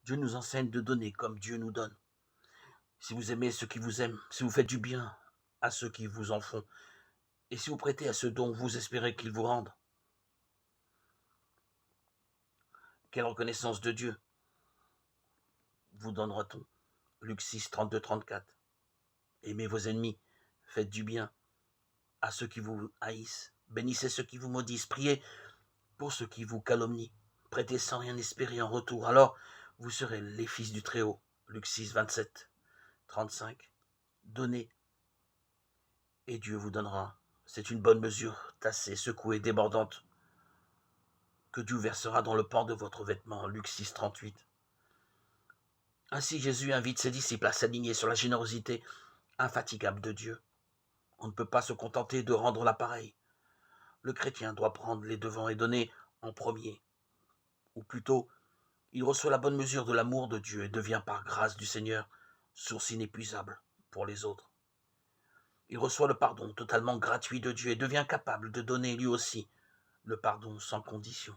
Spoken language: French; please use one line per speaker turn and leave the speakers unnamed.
Dieu nous enseigne de donner comme Dieu nous donne. Si vous aimez ceux qui vous aiment, si vous faites du bien à ceux qui vous en font, et si vous prêtez à ceux dont vous espérez qu'ils vous rendent, quelle reconnaissance de Dieu vous donnera-t-on? Luc 6, 32, 34. Aimez vos ennemis, faites du bien à ceux qui vous haïssent, bénissez ceux qui vous maudissent, priez pour ceux qui vous calomnient, prêtez sans rien espérer en retour, alors vous serez les fils du Très-Haut. Luc 6, 27, 35. Donnez, et Dieu vous donnera. C'est une bonne mesure, tassée, secouée, débordante, que Dieu versera dans le pan de votre vêtement. Luc 6, 38. Ainsi Jésus invite ses disciples à s'aligner sur la générosité infatigable de Dieu. On ne peut pas se contenter de rendre l'appareil. Le chrétien doit prendre les devants et donner en premier. Ou plutôt, il reçoit la bonne mesure de l'amour de Dieu et devient par grâce du Seigneur source inépuisable pour les autres. Il reçoit le pardon totalement gratuit de Dieu et devient capable de donner lui aussi le pardon sans condition.